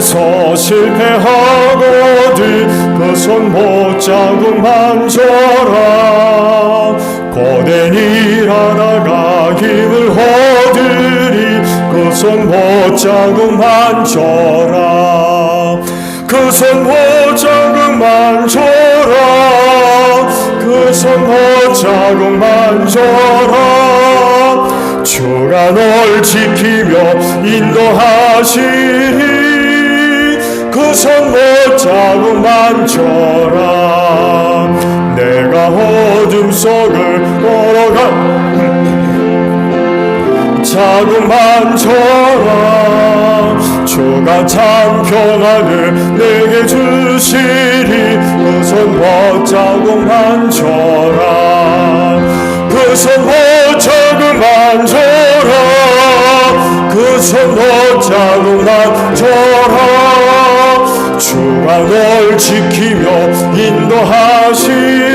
주안에서 실패하거든 그 손 못자국 만져라. 고된 일하다가 힘을 얻으리 그 손 못자국 만져라. 그 손 못자국 만져라. 그 손 못자국 만져라. 주가 널 지키며 인도하시리 그 손 못자국 만져라. 내가 어둠 속을 걸어가 자국 만져라. 주가 참 평안을 내게 주시리 그 손 못자국 만져라. 그 손 못자국 만져라. 그 손 못자국 만져라. 주가 널 지키며 인도하시니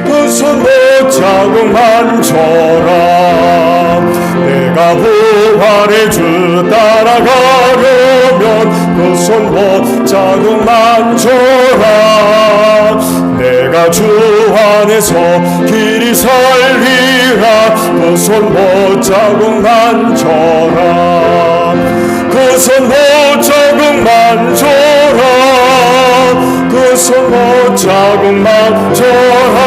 그 손 못자국 만져라. 내가 부활의 주 따라가려면 그 손 못자국 만져라. 내가 주 안에서 길이 살리라 그 손 못자국 만져라. 그 손 못자국 만져라. 그 손 못자국 만져라.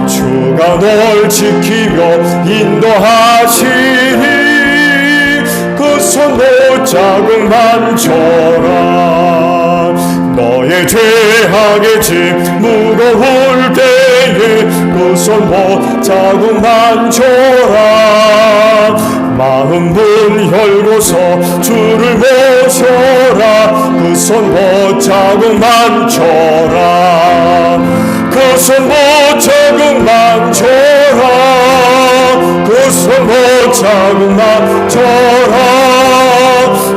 주가 널 지키며 인도하시니 그 손 못자국 만져라. 너의 죄악의 짐 무거울 때에 그 손 못자국 만져라. 마음 문 열고서 주를 모셔라. 그 손 못자국 만져라. 그 손 못자국 만져라. 그 손 못자국 만져라.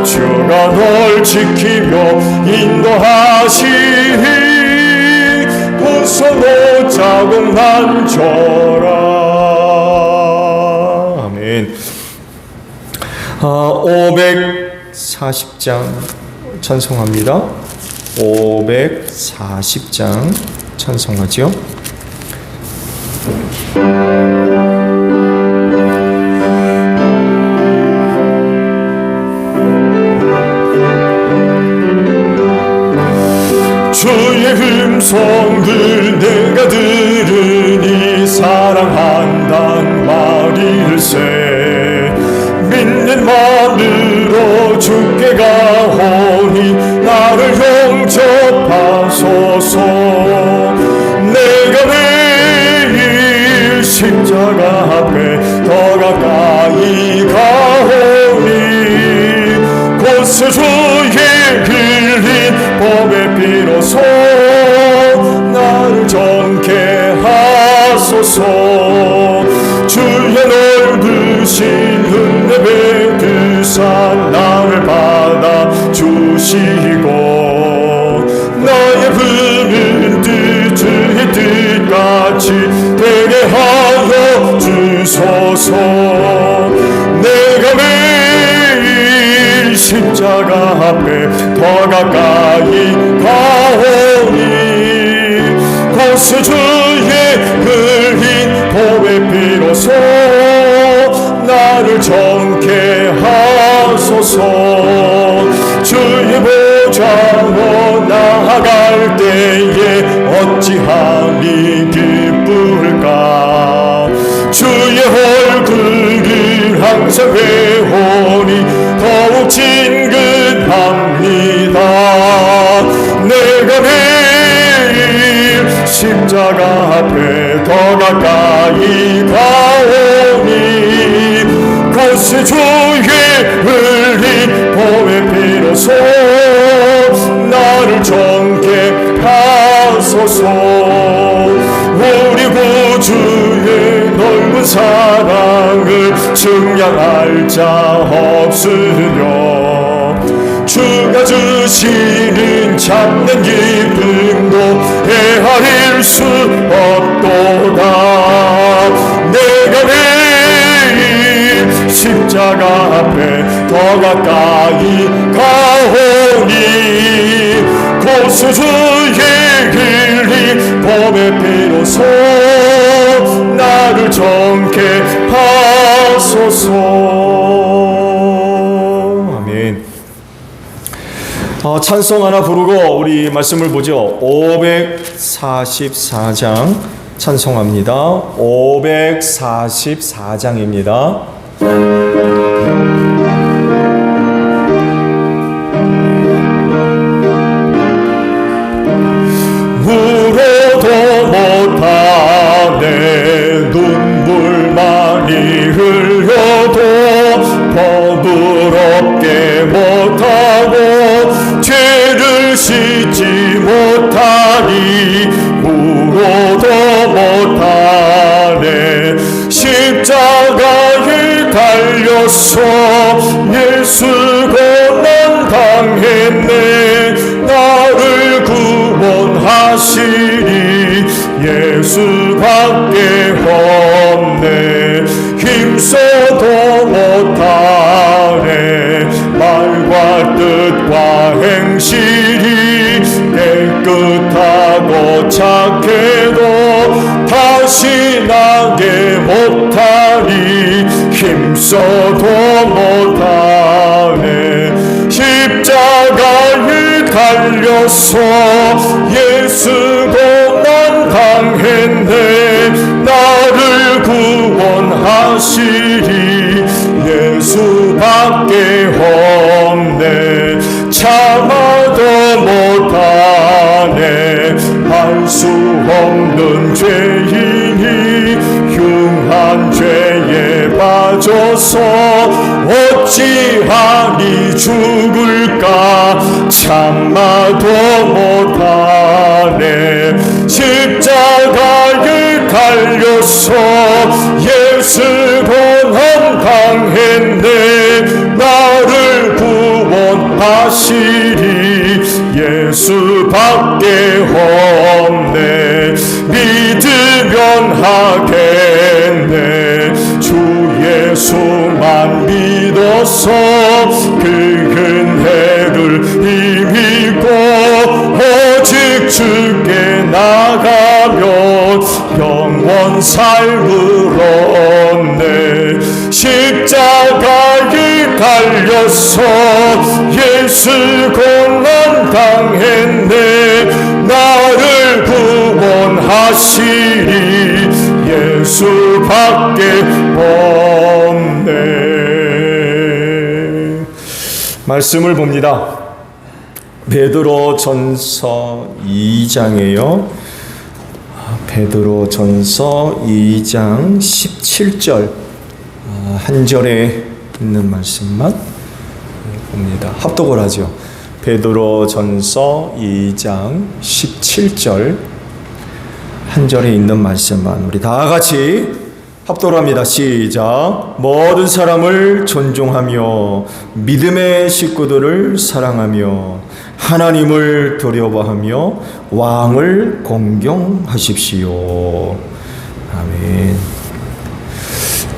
주가 널 지키며 인도하시니 그 손 못자국 만져라. 아멘. 540장 찬송합니다. 540장 찬송하지요. 주의 음성을 내가 들으니 사랑한단 말일세. 믿는 마음으로 주께 가오니 나를 용접하소서. 내가 매일 십자가 앞에 더 가까이 가오니 곳에 주의 흘린 법의 피로소 나를 정케 하소서. 주의 넓으신 은혜 베푸사 나를 받아 주시고 나의 품은 뜻 주의 뜻같이 되게 하여 주소서. 내가 매일 십자가 앞에 더 가까이 가오니 곳에 주의 흘린 보배 피로소 나를 정케 하소서. 주의 보좌로 나아갈 때에 어찌하니 기쁠까. 주의 얼굴을 항상 배우니 더욱 진근합니다. 내가 매일 십자가 앞에 더 가까이 가오니 곳에 주의 흘린 보배 피로소 나를 정케 하소서. 우리 구주의 넓은 사랑을 증량할 자 없으며 주가 주시는 참된 기쁨도 헤아릴 수 없도다. 내가 매일 십자가 앞에 더 가까이 소수주의 길이 범의 피로소 나를 정케 하소서. 아멘. 찬송 하나 부르고 우리 말씀을 보죠. 544장 찬송합니다. 544장입니다. 울어도 못하네 눈물 많이 흘려도 버부럽게 못하고 죄를 씻지 못하니 울어도 못하네. 십자가에 달려서 예수 고난 당했네. 나를 구원하시니 예수밖에 없네. 힘써도 못하네. 말과 뜻과 행실이 깨끗하고 착해도 다시 나게 못하니 힘써도 못하네. 십자가에 달려서 예수 고난 당했네. 나를 구원하시리 예수밖에 없네. 참아도 못하네. 할 수 없는 죄인이 흉한 죄에 빠져서 어찌하니 죽을까. 참아도 못하네. 십자가에 달려서 예수 고난 당했네. 나를 구원하시리 예수밖에 없네. 믿으면 하겠네. 주 예수만 믿어서 그 은혜를 힘입고 오직 주께 나가면 영원 삶을 얻네. 십자가에 달려서 예수 고난 당했네. 나를 구원하시리 예수밖에 없네. 말씀을 봅니다. 베드로전서 2장이에요. 베드로전서 2장 17절 한 절에 있는 말씀만 봅니다. 합독을 하죠. 베드로전서 2장 17절 한 절에 있는 말씀만 우리 다 같이 합독을 합니다. 시작. 모든 사람을 존중하며 믿음의 식구들을 사랑하며 하나님을 두려워하며 왕을 공경하십시오. 아멘.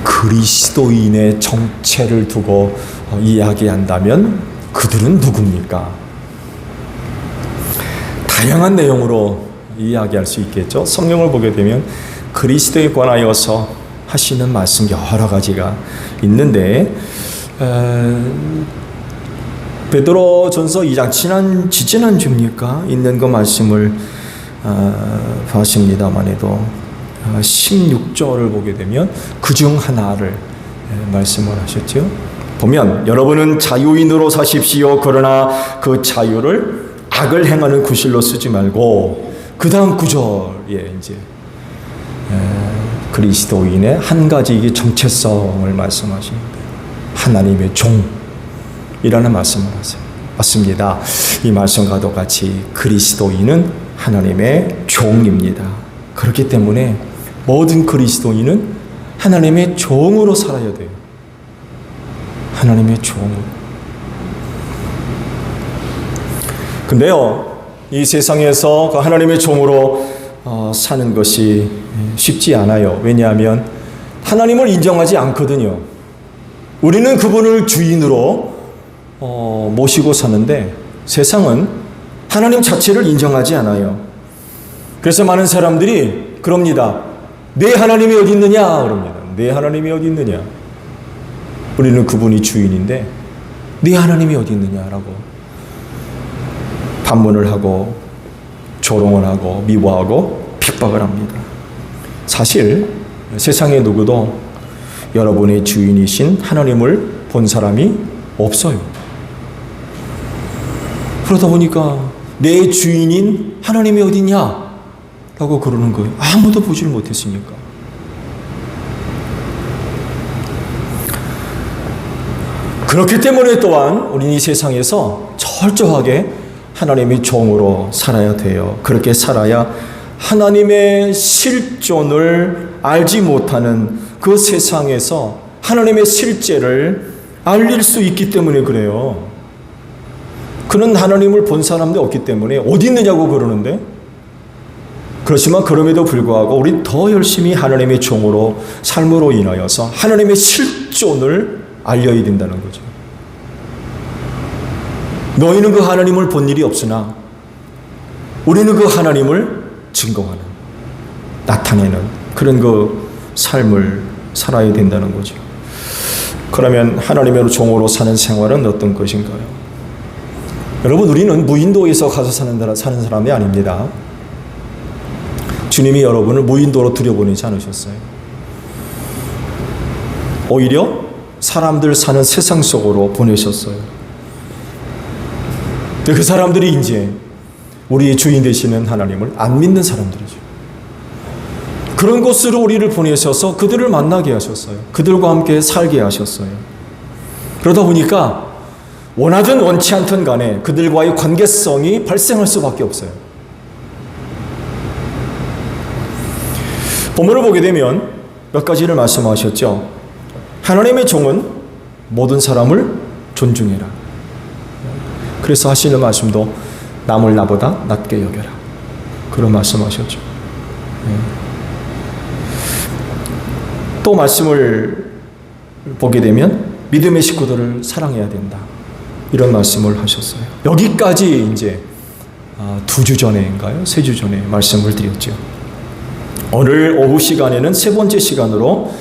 그리스도인의 정체를 두고 이야기한다면 그들은 누굽니까? 다양한 내용으로 이야기할 수 있겠죠. 성경을 보게 되면 그리스도에 관하여서 하시는 말씀 여러 가지가 있는데 베드로전서 2장 지지난주입니까? 있는 그 말씀을 봤습니다만 해도 16절을 보게 되면 그중 하나를 말씀을 하셨죠. 보면 여러분은 자유인으로 사십시오. 그러나 그 자유를 악을 행하는 구실로 쓰지 말고 그 다음 구절에 이제 그리스도인의 한 가지 정체성을 말씀하십니다. 하나님의 종이라는 말씀을 하세요. 맞습니다. 이 말씀과도 같이 그리스도인은 하나님의 종입니다. 그렇기 때문에 모든 그리스도인은 하나님의 종으로 살아야 돼요. 하나님의 종으로. 근데요, 이 세상에서 그 하나님의 종으로 사는 것이 쉽지 않아요. 왜냐하면 하나님을 인정하지 않거든요. 우리는 그분을 주인으로 모시고 사는데 세상은 하나님 자체를 인정하지 않아요. 그래서 많은 사람들이 그럽니다. 내 하나님이 어디 있느냐 그럽니다. 내 하나님이 어디 있느냐. 우리는 그분이 주인인데 네 하나님이 어디 있느냐라고 반문을 하고 조롱을 하고 미워하고 핍박을 합니다. 사실 세상의 누구도 여러분의 주인이신 하나님을 본 사람이 없어요. 그러다 보니까 내 주인인 하나님이 어디냐 라고 그러는 거예요. 아무도 보지를 못했으니까. 그렇기 때문에 또한 우리는 이 세상에서 철저하게 하나님의 종으로 살아야 돼요. 그렇게 살아야 하나님의 실존을 알지 못하는 그 세상에서 하나님의 실제를 알릴 수 있기 때문에 그래요. 그는 하나님을 본 사람도 없기 때문에 어디 있느냐고 그러는데, 그렇지만 그럼에도 불구하고 우리 더 열심히 하나님의 종으로 삶으로 인하여서 하나님의 실존을 알려야 된다는 거죠. 너희는 그 하나님을 본 일이 없으나 우리는 그 하나님을 증거하는, 나타내는 그런 그 삶을 살아야 된다는 거죠. 그러면 하나님의 종으로 사는 생활은 어떤 것인가요? 여러분, 우리는 무인도에서 가서 사는 사람이 아닙니다. 주님이 여러분을 무인도로 들여보내지 않으셨어요. 오히려 사람들 사는 세상 속으로 보내셨어요. 그 사람들이 이제 우리의 주인 되시는 하나님을 안 믿는 사람들이죠. 그런 곳으로 우리를 보내셔서 그들을 만나게 하셨어요. 그들과 함께 살게 하셨어요. 그러다 보니까 원하든 원치 않든 간에 그들과의 관계성이 발생할 수밖에 없어요. 본문을 보게 되면 몇 가지를 말씀하셨죠. 하나님의 종은 모든 사람을 존중해라. 그래서 하시는 말씀도 남을 나보다 낮게 여겨라. 그런 말씀하셨죠. 또 말씀을 보게 되면 믿음의 식구들을 사랑해야 된다. 이런 말씀을 하셨어요. 여기까지 이제 2주 전에인가요? 3주 전에 말씀을 드렸죠. 오늘 오후 시간에는 세 번째 시간으로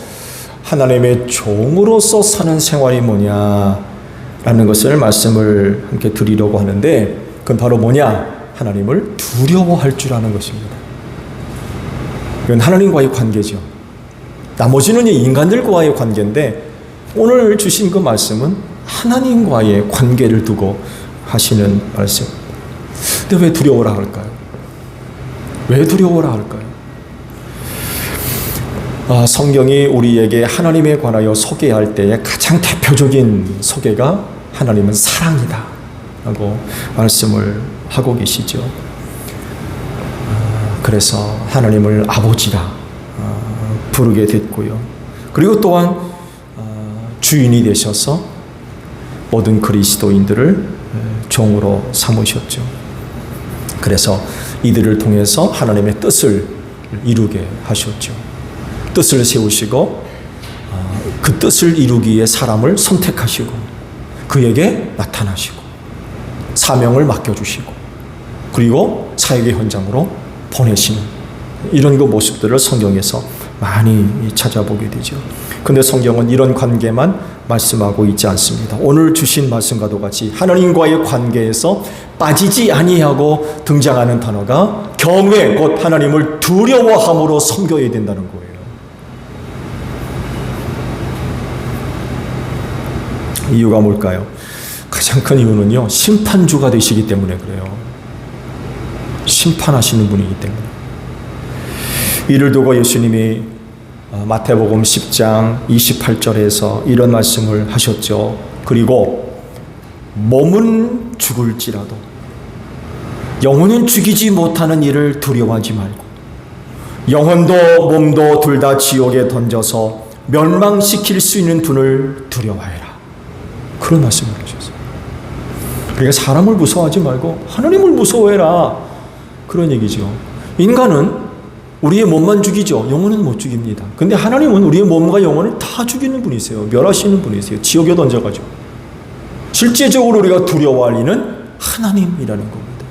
하나님의 종으로서 사는 생활이 뭐냐라는 것을 말씀을 함께 드리려고 하는데, 그건 바로 뭐냐? 하나님을 두려워할 줄 아는 것입니다. 그건 하나님과의 관계죠. 나머지는 인간들과의 관계인데 오늘 주신 그 말씀은 하나님과의 관계를 두고 하시는 말씀. 근데 왜 두려워라 할까요? 왜 두려워라 할까요? 성경이 우리에게 하나님에 관하여 소개할 때에 가장 대표적인 소개가 하나님은 사랑이다 라고 말씀을 하고 계시죠. 그래서 하나님을 아버지라 부르게 됐고요. 그리고 또한 주인이 되셔서 모든 그리스도인들을 종으로 삼으셨죠. 그래서 이들을 통해서 하나님의 뜻을 이루게 하셨죠. 뜻을 세우시고 그 뜻을 이루기 위해 사람을 선택하시고 그에게 나타나시고 사명을 맡겨주시고 그리고 사역의 현장으로 보내시는 이런 그 모습들을 성경에서 많이 찾아보게 되죠. 근데 성경은 이런 관계만 말씀하고 있지 않습니다. 오늘 주신 말씀과도 같이 하나님과의 관계에서 빠지지 아니하고 등장하는 단어가 경외, 곧 하나님을 두려워함으로 섬겨야 된다는 거예요. 이유가 뭘까요? 가장 큰 이유는요, 심판주가 되시기 때문에 그래요. 심판하시는 분이기 때문에. 이를 두고 예수님이 마태복음 10장 28절에서 이런 말씀을 하셨죠. 그리고 몸은 죽을지라도 영혼은 죽이지 못하는 일을 두려워하지 말고 영혼도 몸도 둘 다 지옥에 던져서 멸망시킬 수 있는 분을 두려워해라. 그런 말씀을 하셨어요. 그러니까 사람을 무서워하지 말고 하나님을 무서워해라. 그런 얘기죠. 인간은 우리의 몸만 죽이죠. 영혼은 못 죽입니다. 근데 하나님은 우리의 몸과 영혼을 다 죽이는 분이세요. 멸하시는 분이세요. 지옥에 던져가지고. 실제적으로 우리가 두려워할 이는 하나님이라는 겁니다.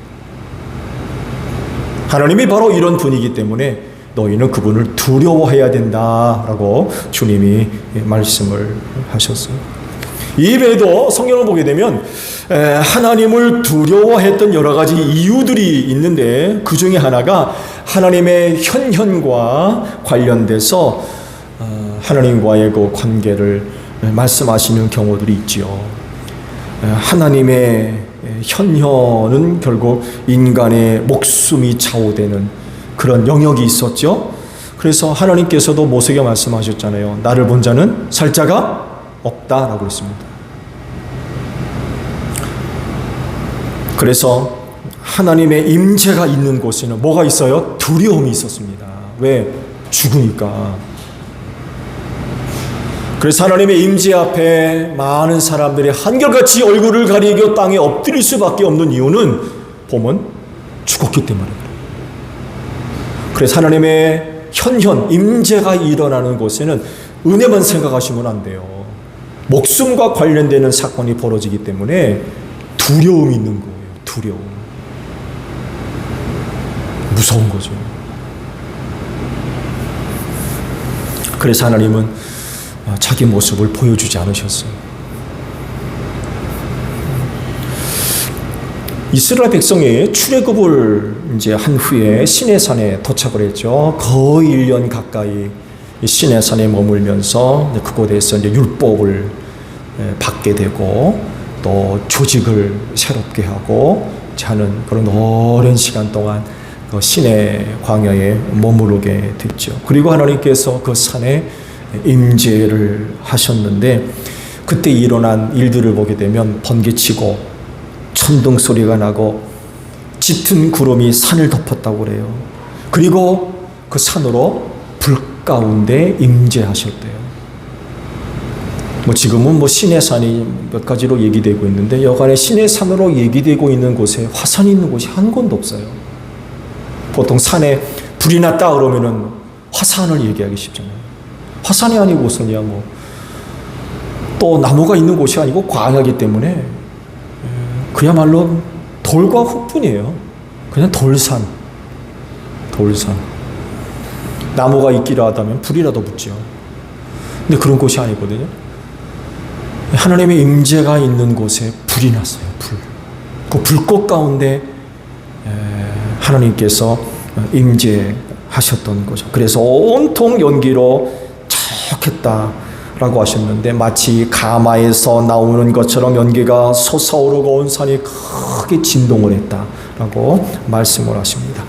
하나님이 바로 이런 분이기 때문에 너희는 그분을 두려워해야 된다라고 주님이 말씀을 하셨어요. 이외에도 성경을 보게 되면 하나님을 두려워했던 여러 가지 이유들이 있는데 그 중에 하나가 하나님의 현현과 관련돼서 하나님과의 그 관계를 말씀하시는 경우들이 있지요. 하나님의 현현은 결국 인간의 목숨이 좌우되는 그런 영역이 있었죠. 그래서 하나님께서도 모세에게 말씀하셨잖아요. 나를 본 자는 살 자가 없다라고 했습니다. 그래서 하나님의 임재가 있는 곳에는 뭐가 있어요? 두려움이 있었습니다. 왜? 죽으니까. 그래서 하나님의 임재 앞에 많은 사람들이 한결같이 얼굴을 가리고 땅에 엎드릴 수밖에 없는 이유는 보면 죽었기 때문에 그래요. 그래서 하나님의 현현, 임재가 일어나는 곳에는 은혜만 생각하시면 안 돼요. 목숨과 관련되는 사건이 벌어지기 때문에 두려움이 있는 거예요. 두려움. 무서운 거죠. 그래서 하나님은 자기 모습을 보여주지 않으셨어요. 이스라엘 백성이 출애굽을 이제 한 후에 시내산에 도착을 했죠. 거의 1년 가까이 시내산에 머물면서 그곳에서 이제 율법을 받게 되고 또 조직을 새롭게 하고 하는 그런 오랜 시간 동안 시내 광야에 머무르게 됐죠. 그리고 하나님께서 그 산에 임재를 하셨는데 그때 일어난 일들을 보게 되면 번개치고 천둥 소리가 나고 짙은 구름이 산을 덮었다고 그래요. 그리고 그 산으로 불 가운데 임재하셨대요. 지금은 시내산이 몇 가지로 얘기되고 있는데 여간에 시내산으로 얘기되고 있는 곳에 화산이 있는 곳이 한 곳도 없어요. 보통 산에 불이 났다 그러면은 화산을 얘기하기 쉽잖아요. 화산이 아니고서야 또 나무가 있는 곳이 아니고 광야이기 때문에 그야말로 돌과 흙뿐이에요. 그냥 돌산. 나무가 있기라 하다면 불이라도 붙죠. 근데 그런 곳이 아니거든요. 하나님의 임재가 있는 곳에 불이 났어요. 그 불꽃 가운데 하나님께서 임재하셨던 거죠. 그래서 온통 연기로 좋겠다라고 하셨는데 마치 가마에서 나오는 것처럼 연기가 솟아오르고 온 산이 크게 진동을 했다라고 말씀을 하십니다.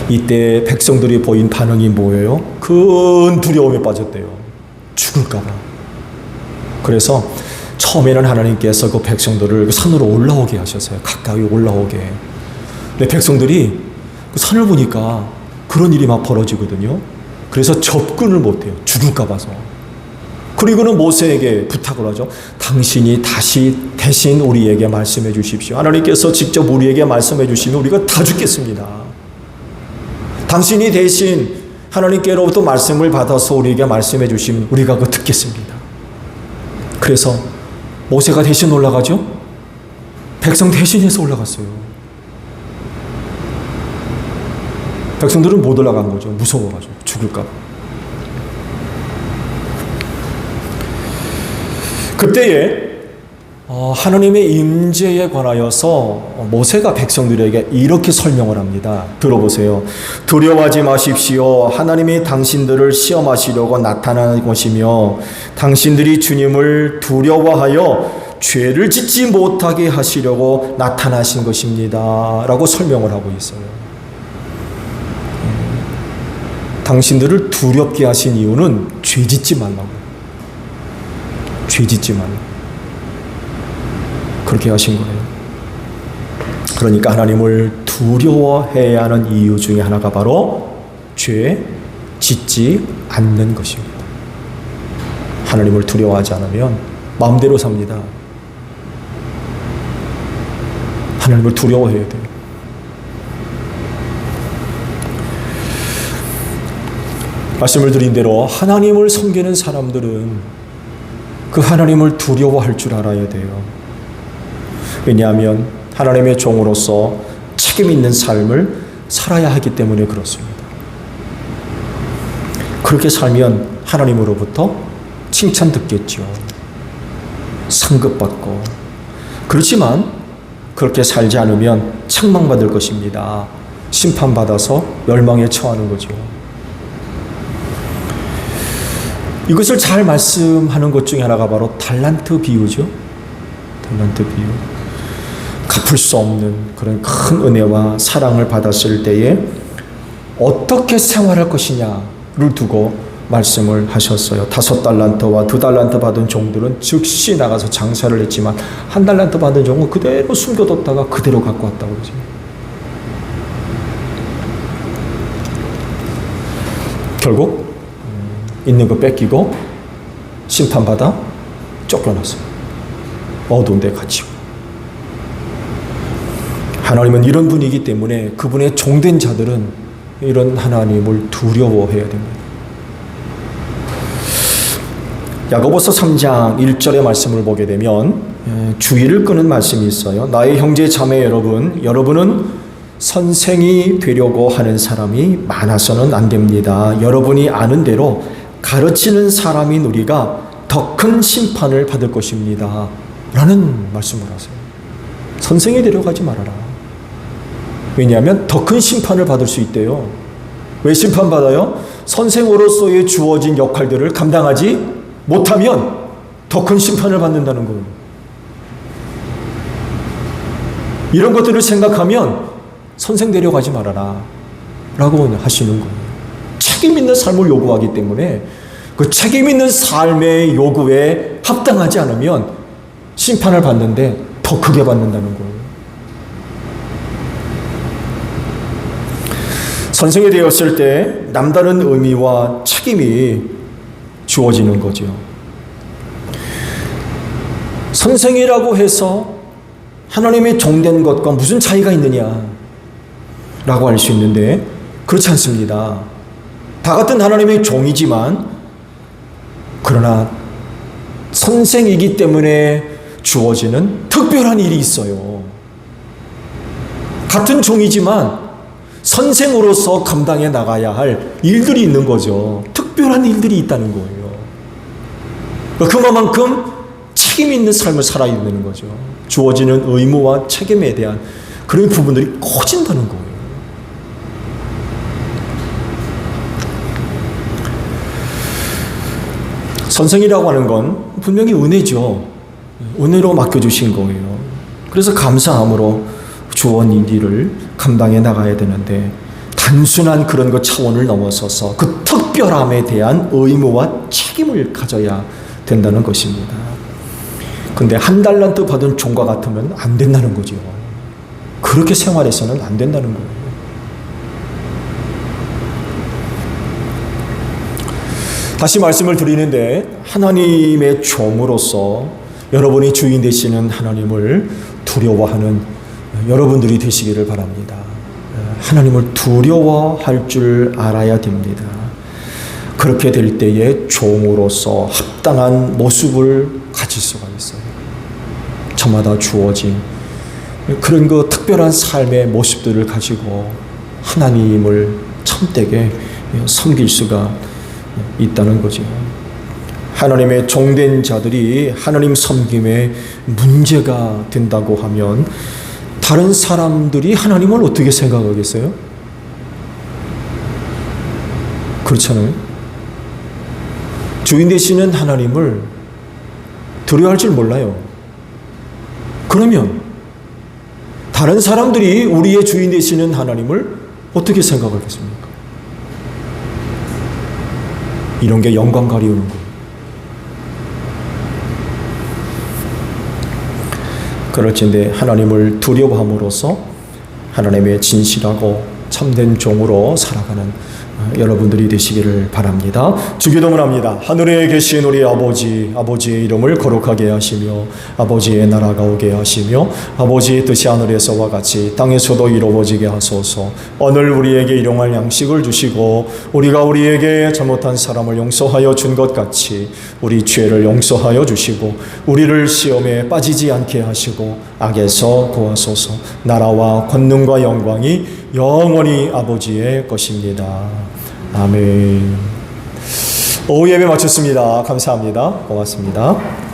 이때 백성들이 보인 반응이 뭐예요? 큰 두려움에 빠졌대요. 죽을까 봐. 그래서 처음에는 하나님께서 그 백성들을 산으로 올라오게 하셨어요. 가까이 올라오게. 근데 백성들이 그 산을 보니까 그런 일이 막 벌어지거든요. 그래서 접근을 못해요. 죽을까 봐서. 그리고는 모세에게 부탁을 하죠. 당신이 다시 대신 우리에게 말씀해 주십시오. 하나님께서 직접 우리에게 말씀해 주시면 우리가 다 죽겠습니다. 당신이 대신 하나님께로부터 말씀을 받아서 우리에게 말씀해 주시면 우리가 그거 듣겠습니다. 그래서 모세가 대신 올라가죠. 백성 대신해서 올라갔어요. 백성들은 못 올라간 거죠. 무서워가지고 죽을까. 그때에 하나님의 임재에 관하여서 모세가 백성들에게 이렇게 설명을 합니다. 들어보세요. 두려워하지 마십시오. 하나님이 당신들을 시험하시려고 나타난 것이며 당신들이 주님을 두려워하여 죄를 짓지 못하게 하시려고 나타나신 것입니다. 라고 설명을 하고 있어요. 당신들을 두렵게 하신 이유는 죄 짓지 말라고. 죄 짓지 말라고. 그렇게 하신 거예요. 그러니까 하나님을 두려워해야 하는 이유 중에 하나가 바로 죄 짓지 않는 것입니다. 하나님을 두려워하지 않으면 마음대로 삽니다. 하나님을 두려워해야 돼요. 말씀을 드린 대로 하나님을 섬기는 사람들은 그 하나님을 두려워할 줄 알아야 돼요. 왜냐하면 하나님의 종으로서 책임 있는 삶을 살아야 하기 때문에 그렇습니다. 그렇게 살면 하나님으로부터 칭찬 듣겠죠. 상급받고. 그렇지만 그렇게 살지 않으면 책망받을 것입니다. 심판받아서 멸망에 처하는 거죠. 이것을 잘 말씀하는 것 중에 하나가 바로 달란트 비유죠. 달란트 비유. 갚을 수 없는 그런 큰 은혜와 사랑을 받았을 때에 어떻게 생활할 것이냐를 두고 말씀을 하셨어요. 5달란트와 2달란트 받은 종들은 즉시 나가서 장사를 했지만 1달란트 받은 종은 그대로 숨겨뒀다가 그대로 갖고 왔다고 그러죠. 결국 있는 거 뺏기고 심판받아 쫓겨났어요. 어두운 데 갇히고. 하나님은 이런 분이기 때문에 그분의 종된 자들은 이런 하나님을 두려워해야 됩니다. 야고보서 3장 1절의 말씀을 보게 되면 주의를 끄는 말씀이 있어요. 나의 형제 자매 여러분은 선생이 되려고 하는 사람이 많아서는 안 됩니다. 여러분이 아는 대로 가르치는 사람인 우리가 더 큰 심판을 받을 것입니다. 라는 말씀을 하세요. 선생이 되려고 하지 말아라. 왜냐하면 더 큰 심판을 받을 수 있대요. 왜 심판받아요? 선생으로서의 주어진 역할들을 감당하지 못하면 더 큰 심판을 받는다는 거예요. 이런 것들을 생각하면 선생 되려고 하지 말아라 라고 하시는 거예요. 책임 있는 삶을 요구하기 때문에 그 책임 있는 삶의 요구에 합당하지 않으면 심판을 받는데 더 크게 받는다는 거예요. 선생이 되었을 때 남다른 의미와 책임이 주어지는 거죠. 선생이라고 해서 하나님의 종된 것과 무슨 차이가 있느냐 라고 할 수 있는데 그렇지 않습니다. 다 같은 하나님의 종이지만 그러나 선생이기 때문에 주어지는 특별한 일이 있어요. 같은 종이지만 선생으로서 감당해 나가야 할 일들이 있는 거죠. 특별한 일들이 있다는 거예요. 그만큼 책임 있는 삶을 살아야 되는 거죠. 주어지는 의무와 책임에 대한 그런 부분들이 커진다는 거예요. 선생이라고 하는 건 분명히 은혜죠. 은혜로 맡겨주신 거예요. 그래서 감사함으로 주어진 일을 감당해 나가야 되는데 단순한 그런 것 차원을 넘어서서 그 특별함에 대한 의무와 책임을 가져야 된다는 것입니다. 근데 1달란트 받은 종과 같으면 안 된다는 거죠. 그렇게 생활해서는 안 된다는 거예요. 다시 말씀을 드리는데 하나님의 종으로서 여러분이 주인 되시는 하나님을 두려워하는 여러분들이 되시기를 바랍니다. 하나님을 두려워할 줄 알아야 됩니다. 그렇게 될 때에 종으로서 합당한 모습을 가질 수가 있어요. 저마다 주어진 그런 그 특별한 삶의 모습들을 가지고 하나님을 참되게 섬길 수가 있다는 거죠. 하나님의 종된 자들이 하나님 섬김에 문제가 된다고 하면 다른 사람들이 하나님을 어떻게 생각하겠어요? 그렇잖아요. 주인 되시는 하나님을 두려워할 줄 몰라요. 그러면 다른 사람들이 우리의 주인 되시는 하나님을 어떻게 생각하겠습니까? 이런 게 영광 가리우는 거예요. 그럴진데 하나님을 두려워함으로써 하나님의 진실하고 참된 종으로 살아가는 여러분들이 되시기를 바랍니다. 주기도문 합니다. 하늘에 계신 우리 아버지의 이름을 거룩하게 하시며 아버지의 나라가 오게 하시며 아버지의 뜻이 하늘에서와 같이 땅에서도 이루어지게 하소서. 오늘 우리에게 일용할 양식을 주시고 우리가 우리에게 잘못한 사람을 용서하여 준 것 같이 우리 죄를 용서하여 주시고 우리를 시험에 빠지지 않게 하시고 악에서 구하소서. 나라와 권능과 영광이 영원히 아버지의 것입니다. 아멘. 오후 예배 마쳤습니다. 감사합니다. 고맙습니다.